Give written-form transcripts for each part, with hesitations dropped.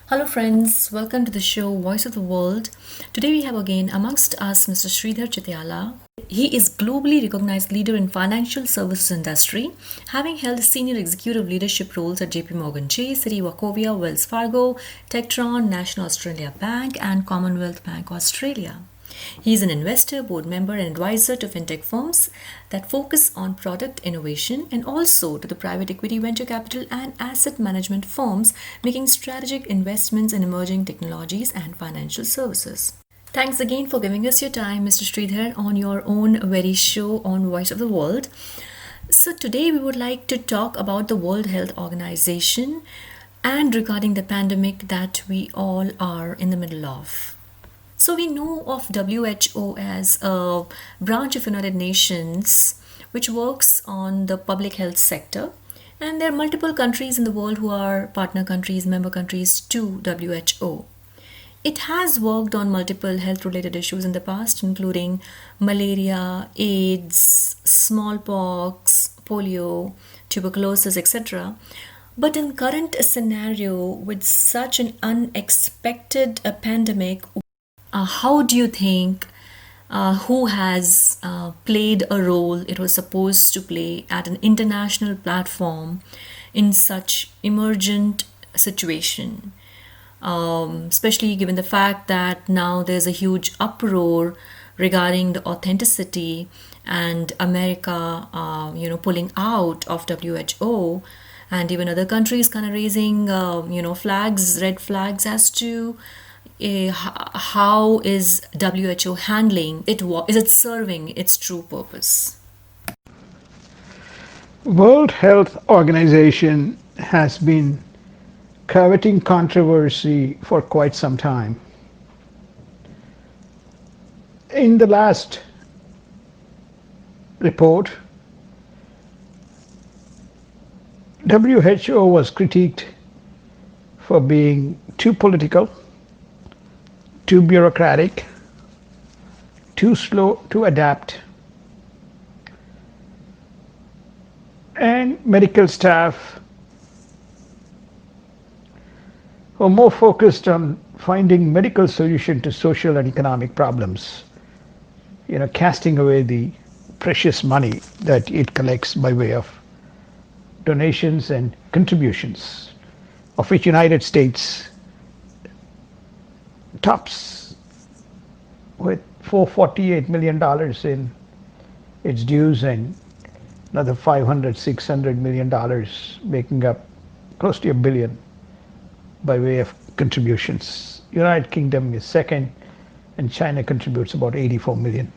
Hello, friends. Welcome to the show Voice of the World. Today we have again amongst us Mr. Sridhar Chityala. He is globally recognized leader in financial services industry, having held senior executive leadership roles at JP Morgan Chase, Citi Wachovia, Wells Fargo, Tectron, National Australia Bank, and Commonwealth Bank Australia. He is an investor, board member, and advisor to fintech firms that focus on product innovation and also to the private equity, venture capital, and asset management firms making strategic investments in emerging technologies and financial services. Thanks again for giving us your time, Mr. Sridhar, on your own very show on Voice of the World. So, today we would like to talk about the World Health Organization and regarding the pandemic that we all are in the middle of. So we know of WHO as a branch of United Nations which works on the public health sector, and there are multiple countries in the world who are partner countries, member countries to WHO. It has worked on multiple health related issues in the past, including malaria, AIDS, smallpox, polio, tuberculosis, etc. But in current scenario with such an unexpected pandemic, how do you think who has played a role it was supposed to play at an international platform in such emergent situation? Especially given the fact that now there's a huge uproar regarding the authenticity and America, pulling out of WHO, and even other countries kind of raising, flags, red flags as to how is WHO handling it? Is it serving its true purpose? World Health Organization has been coveting controversy for quite some time. In the last report, WHO was critiqued for being too political, too bureaucratic, too slow to adapt, and medical staff were more focused on finding medical solution to social and economic problems, casting away the precious money that it collects by way of donations and contributions, of which United States tops with $448 million in its dues and another $500-600 million, making up close to $1 billion by way of contributions. United Kingdom is second, and China contributes about $84 million.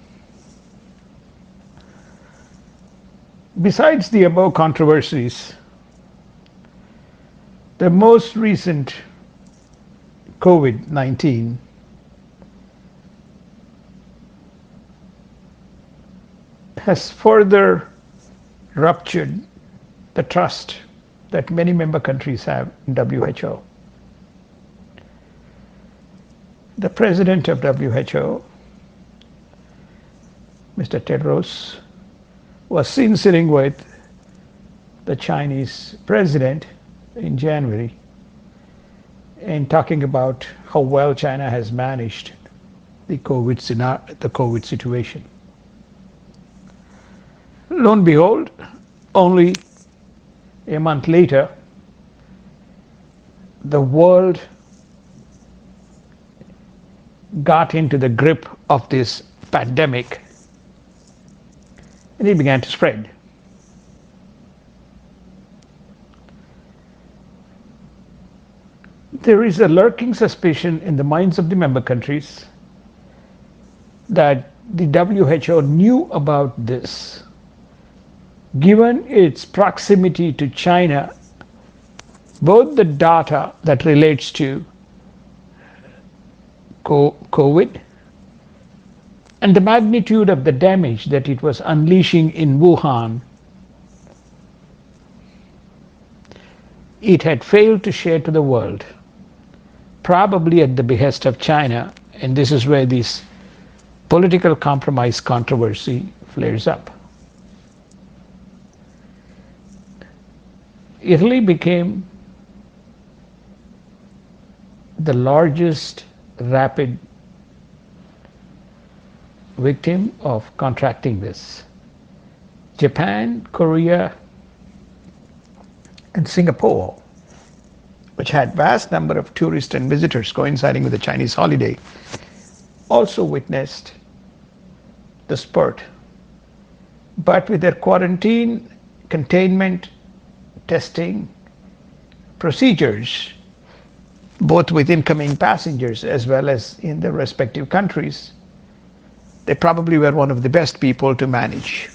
Besides the above controversies, the most recent COVID-19 has further ruptured the trust that many member countries have in WHO. The president of WHO, Mr. Tedros, was seen sitting with the Chinese president in January and talking about how well China has managed the COVID situation. Lo and behold, only a month later, the world got into the grip of this pandemic and it began to spread. There is a lurking suspicion in the minds of the member countries that the WHO knew about this, given its proximity to China, both the data that relates to COVID and the magnitude of the damage that it was unleashing in Wuhan. It had failed to share to the world, probably at the behest of China, and this is where these political compromise controversy flares up. Italy became the largest rapid victim of contracting this. Japan, Korea, and Singapore, which had vast number of tourists and visitors coinciding with the Chinese holiday, also witnessed the spurt. But with their quarantine, containment, testing procedures, both with incoming passengers as well as in their respective countries, they probably were one of the best people to manage.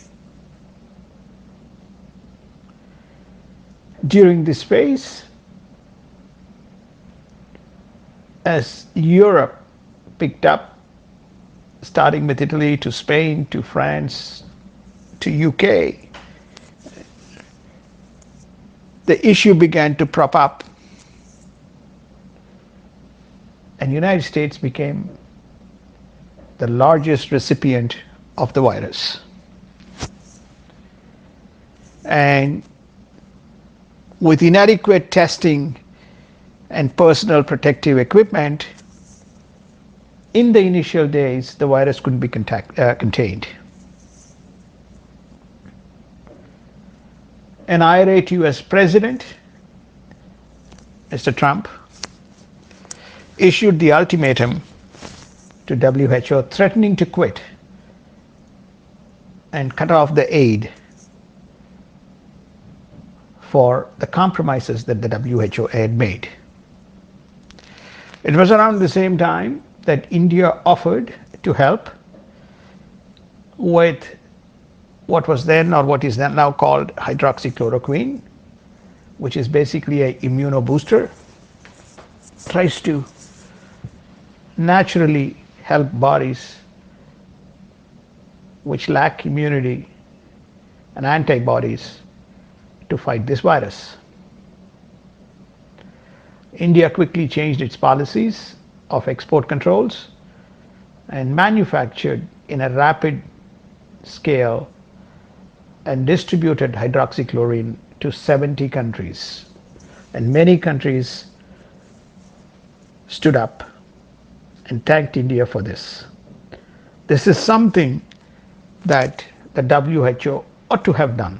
During this phase, as Europe picked up, starting with Italy to Spain to France to UK, the issue began to prop up, and the United States became the largest recipient of the virus. And with inadequate testing and personal protective equipment, in the initial days, the virus couldn't be contained. An irate US president, Mr. Trump, issued the ultimatum to WHO threatening to quit and cut off the aid for the compromises that the WHO had made. It was around the same time that India offered to help with what was then or what is now called hydroxychloroquine, which is basically an immunobooster, tries to naturally help bodies which lack immunity and antibodies to fight this virus. India quickly changed its policies of export controls and manufactured in a rapid scale and distributed hydroxychloroquine to 70 countries. And many countries stood up and thanked India for this. This is something that the WHO ought to have done.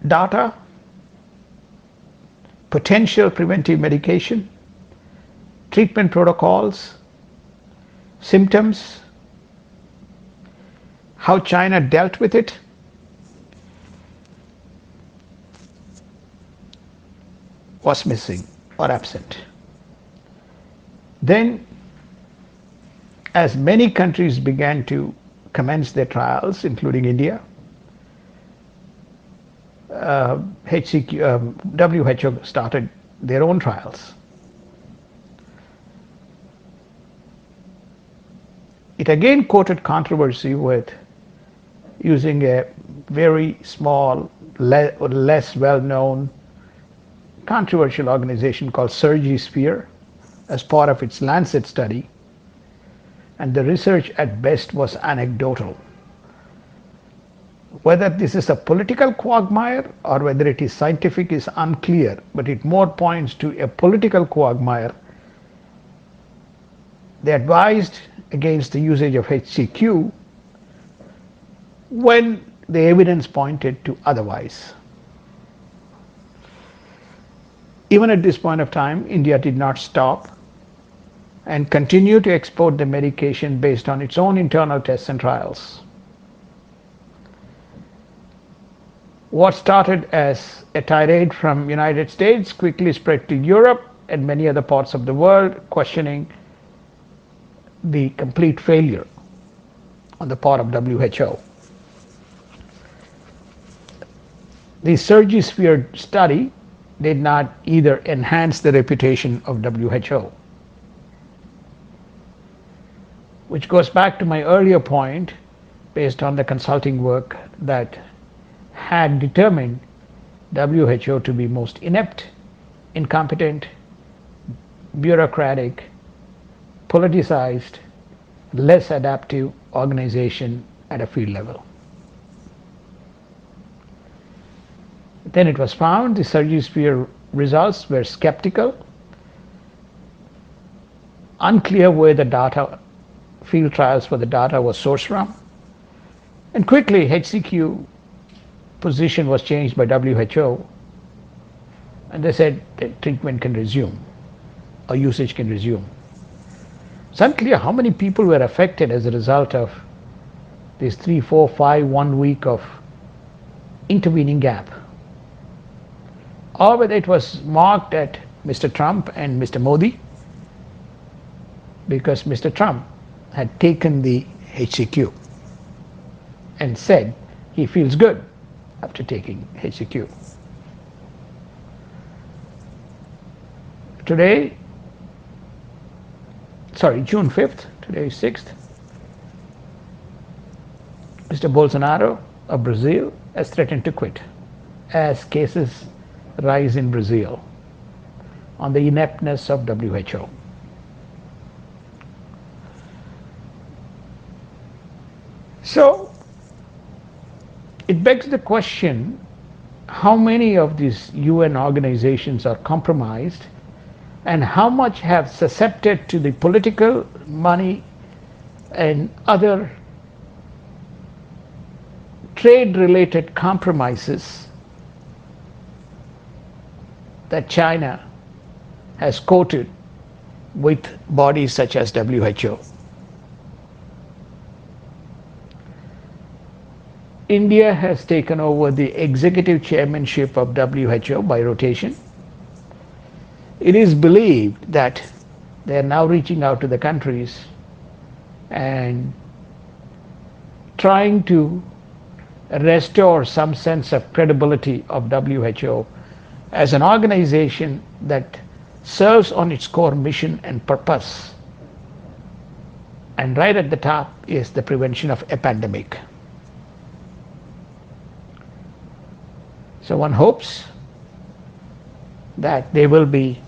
Data, potential preventive medication, treatment protocols, symptoms, how China dealt with it, was missing or absent. Then, as many countries began to commence their trials, including India, WHO started their own trials. It again courted controversy with using a very small, less well-known, controversial organization called Sphere as part of its Lancet study, and the research at best was anecdotal. Whether this is a political quagmire or whether it is scientific is unclear, but it more points to a political quagmire. They advised against the usage of HCQ when the evidence pointed to otherwise. Even at this point of time, India did not stop and continued to export the medication based on its own internal tests and trials. What started as a tirade from United States quickly spread to Europe and many other parts of the world, questioning the complete failure on the part of WHO. The Sphere study did not either enhance the reputation of WHO, which goes back to my earlier point based on the consulting work that had determined WHO to be most inept, incompetent, bureaucratic, politicized, less adaptive organization at a field level. Then it was found the surgery results were skeptical, unclear where the data, field trials for the data was sourced from, and quickly HCQ position was changed by WHO, and they said that treatment can resume or usage can resume. It's unclear how many people were affected as a result of this 3, 4, 5, 1 week of intervening gap, or whether it was marked at Mr. Trump and Mr. Modi, because Mr. Trump had taken the HCQ and said he feels good after taking HCQ. Today, June 5th, today is 6th, Mr. Bolsonaro of Brazil has threatened to quit as cases rise in Brazil on the ineptness of WHO. So it begs the question, how many of these UN organizations are compromised and how much have succumbed to the political, money and other trade-related compromises that China has courted with bodies such as WHO. India has taken over the executive chairmanship of WHO by rotation. It is believed that they are now reaching out to the countries and trying to restore some sense of credibility of WHO as an organization that serves on its core mission and purpose. And right at the top is the prevention of a pandemic. So one hopes that there will be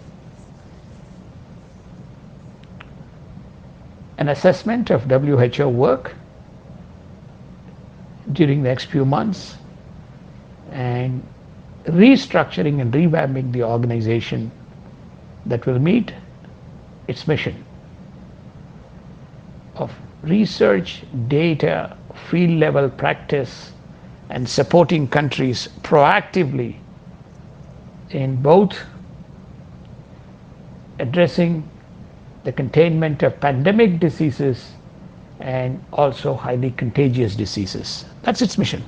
an assessment of WHO work during the next few months and restructuring and revamping the organization that will meet its mission of research, data, field level practice, and supporting countries proactively in both addressing the containment of pandemic diseases and also highly contagious diseases. That's its mission.